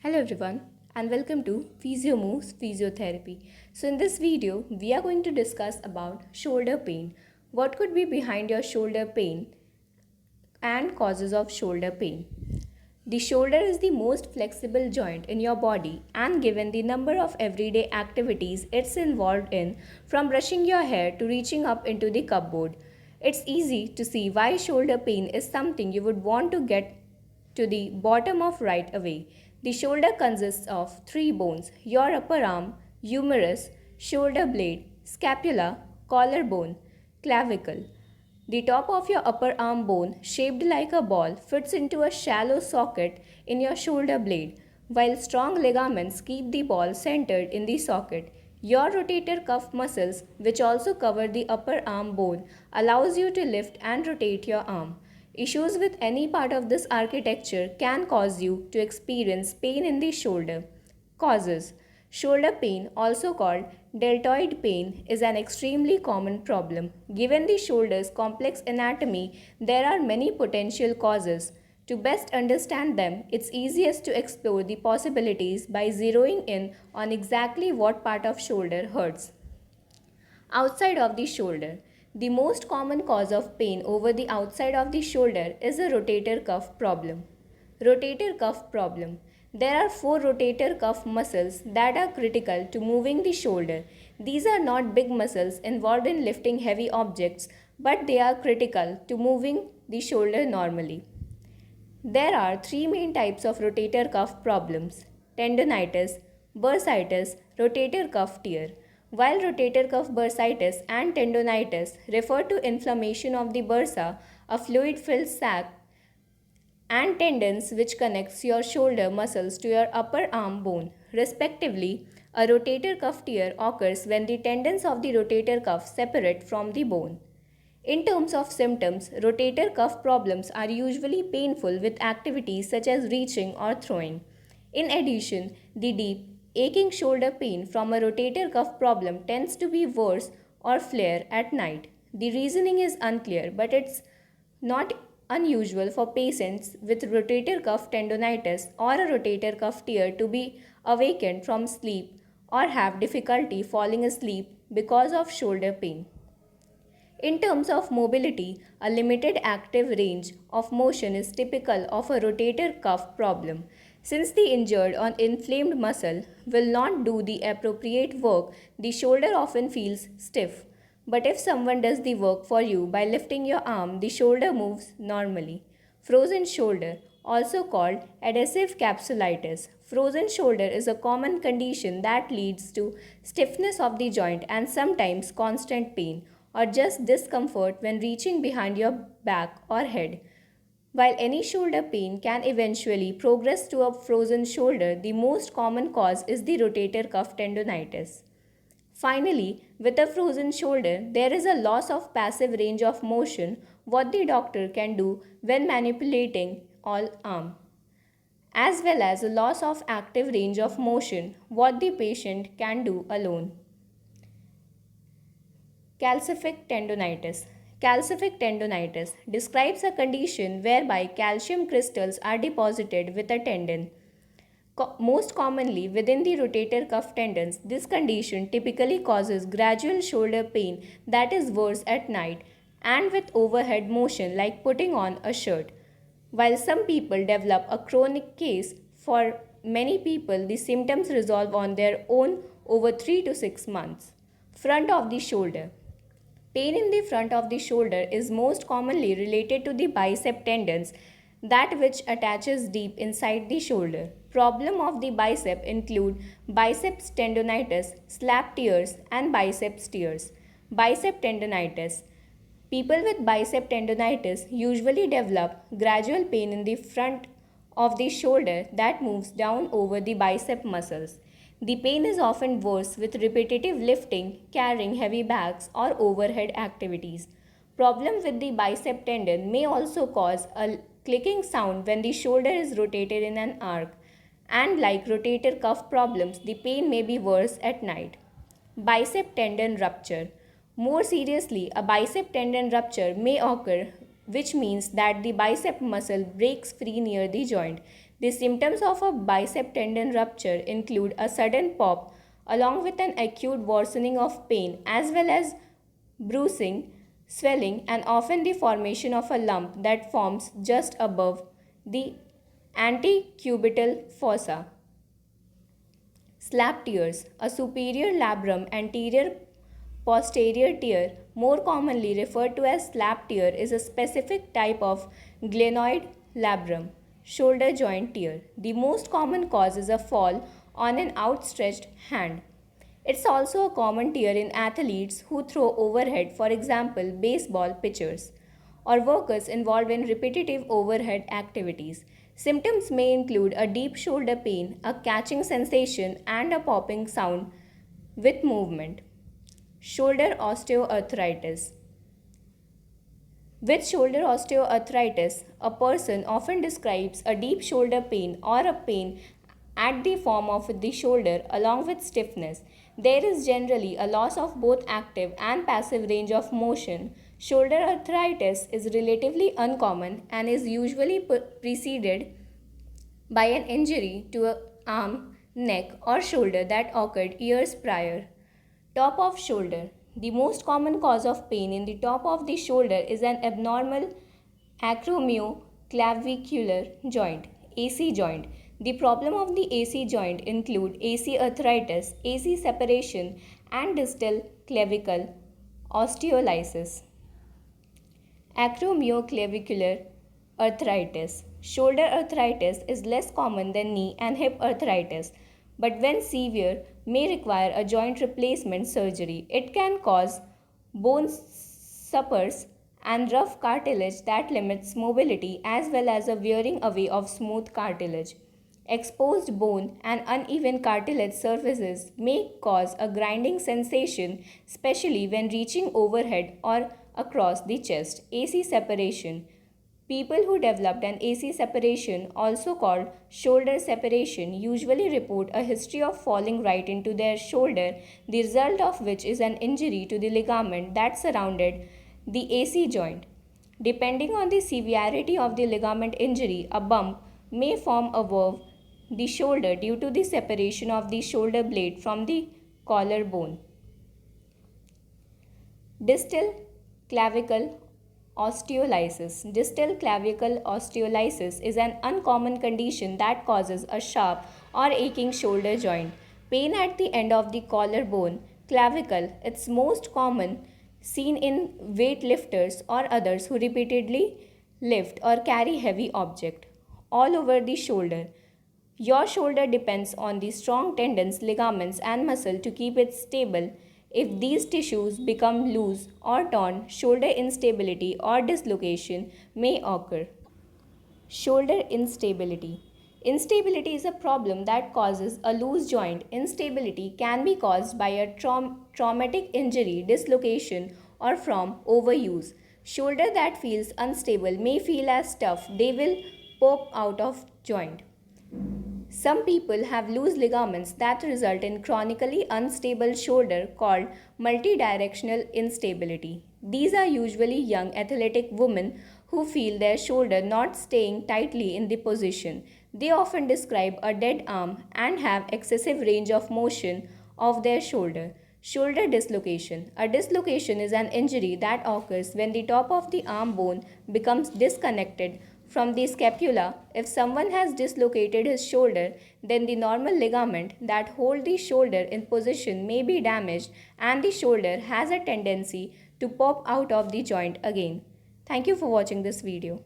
Hello everyone and welcome to PhysioMoves Physiotherapy. So in this video we are going to discuss about shoulder pain. What could be behind your shoulder pain and causes of shoulder pain. The shoulder is the most flexible joint in your body and given the number of everyday activities it's involved in, from brushing your hair to reaching up into the cupboard, it's easy to see why shoulder pain is something you would want to get to the bottom of right away. The shoulder consists of three bones: your upper arm, humerus, shoulder blade, scapula, collarbone, clavicle. The top of your upper arm bone, shaped like a ball, fits into a shallow socket in your shoulder blade, while strong ligaments keep the ball centered in the socket. Your rotator cuff muscles, which also cover the upper arm bone, allows you to lift and rotate your arm. Issues with any part of this architecture can cause you to experience pain in the shoulder. Causes: shoulder pain, also called deltoid pain, is an extremely common problem. Given the shoulder's complex anatomy, there are many potential causes. To best understand them, it's easiest to explore the possibilities by zeroing in on exactly what part of shoulder hurts. Outside of the shoulder. The most common cause of pain over the outside of the shoulder is a rotator cuff problem. Rotator cuff problem. There are four rotator cuff muscles that are critical to moving the shoulder. These are not big muscles involved in lifting heavy objects, but they are critical to moving the shoulder normally. There are three main types of rotator cuff problems: tendonitis, bursitis, rotator cuff tear. While rotator cuff bursitis and tendonitis refer to inflammation of the bursa, a fluid filled sac, and tendons which connects your shoulder muscles to your upper arm bone, respectively, a rotator cuff tear occurs when the tendons of the rotator cuff separate from the bone. In terms of symptoms, rotator cuff problems are usually painful with activities such as reaching or throwing. In addition, the deep, aching shoulder pain from a rotator cuff problem tends to be worse or flare at night. The reasoning is unclear, but it's not unusual for patients with rotator cuff tendonitis or a rotator cuff tear to be awakened from sleep or have difficulty falling asleep because of shoulder pain. In terms of mobility, a limited active range of motion is typical of a rotator cuff problem. Since the injured or inflamed muscle will not do the appropriate work, the shoulder often feels stiff. But if someone does the work for you by lifting your arm, the shoulder moves normally. Frozen shoulder, also called adhesive capsulitis. Frozen shoulder is a common condition that leads to stiffness of the joint and sometimes constant pain or just discomfort when reaching behind your back or head. While any shoulder pain can eventually progress to a frozen shoulder, the most common cause is the rotator cuff tendonitis. Finally, with a frozen shoulder, there is a loss of passive range of motion, what the doctor can do when manipulating all arm, as well as a loss of active range of motion, what the patient can do alone. Calcific tendonitis. Calcific tendonitis describes a condition whereby calcium crystals are deposited with a tendon. Most commonly within the rotator cuff tendons, this condition typically causes gradual shoulder pain that is worse at night and with overhead motion like putting on a shirt. While some people develop a chronic case, for many people the symptoms resolve on their own over 3 to 6 months. Front of the shoulder. Pain in the front of the shoulder is most commonly related to the bicep tendons, that which attaches deep inside the shoulder. Problem of the bicep include biceps tendonitis, slap tears, and biceps tears. Bicep tendonitis. People with bicep tendonitis usually develop gradual pain in the front of the shoulder that moves down over the bicep muscles. The pain is often worse with repetitive lifting, carrying heavy bags, or overhead activities. Problem with the bicep tendon may also cause a clicking sound when the shoulder is rotated in an arc, and like rotator cuff problems, the pain may be worse at night. Bicep tendon rupture. More seriously, a bicep tendon rupture may occur, which means that the bicep muscle breaks free near the joint. The symptoms of a bicep tendon rupture include a sudden pop along with an acute worsening of pain as well as bruising, swelling, and often the formation of a lump that forms just above the antecubital fossa. Slap tears, a superior labrum anterior posterior tear, more commonly referred to as slap tear, is a specific type of glenoid labrum shoulder joint tear. The most common cause is a fall on an outstretched hand. It's also a common tear in athletes who throw overhead, for example, baseball pitchers, or workers involved in repetitive overhead activities. Symptoms may include a deep shoulder pain, a catching sensation, and a popping sound with movement. Shoulder osteoarthritis. With shoulder osteoarthritis, a person often describes a deep shoulder pain or a pain at the form of the shoulder along with stiffness. There is generally a loss of both active and passive range of motion. Shoulder arthritis is relatively uncommon and is usually preceded by an injury to an arm, neck, or shoulder that occurred years prior. Top of shoulder. The most common cause of pain in the top of the shoulder is an abnormal acromioclavicular joint, AC joint. The problem of the AC joint include AC arthritis, AC separation, and distal clavicle osteolysis. Acromioclavicular arthritis. Shoulder arthritis is less common than knee and hip arthritis, but when severe, may require a joint replacement surgery. It can cause bone spurs and rough cartilage that limits mobility as well as a wearing away of smooth cartilage. Exposed bone and uneven cartilage surfaces may cause a grinding sensation, especially when reaching overhead or across the chest. AC separation. People who developed an AC separation, also called shoulder separation, usually report a history of falling right into their shoulder, the result of which is an injury to the ligament that surrounded the AC joint. Depending on the severity of the ligament injury, a bump may form above the shoulder due to the separation of the shoulder blade from the collarbone. Distal clavicle osteolysis. Distal clavicle osteolysis is an uncommon condition that causes a sharp or aching shoulder joint. Pain at the end of the collarbone, clavicle. It's most common seen in weightlifters or others who repeatedly lift or carry heavy object. All over the shoulder. Your shoulder depends on the strong tendons, ligaments, and muscle to keep it stable. If these tissues become loose or torn, shoulder instability or dislocation may occur. Shoulder instability. Instability is a problem that causes a loose joint. Instability can be caused by a traumatic injury, dislocation, or from overuse. Shoulder that feels unstable may feel as tough they will pop out of joint. Some people have loose ligaments that result in chronically unstable shoulder called multidirectional instability. These are usually young athletic women who feel their shoulder not staying tightly in the position. They often describe a dead arm and have excessive range of motion of their shoulder. Shoulder dislocation. A dislocation is an injury that occurs when the top of the arm bone becomes disconnected from the scapula. If someone has dislocated his shoulder, then the normal ligament that hold the shoulder in position may be damaged and the shoulder has a tendency to pop out of the joint again. Thank you for watching this video.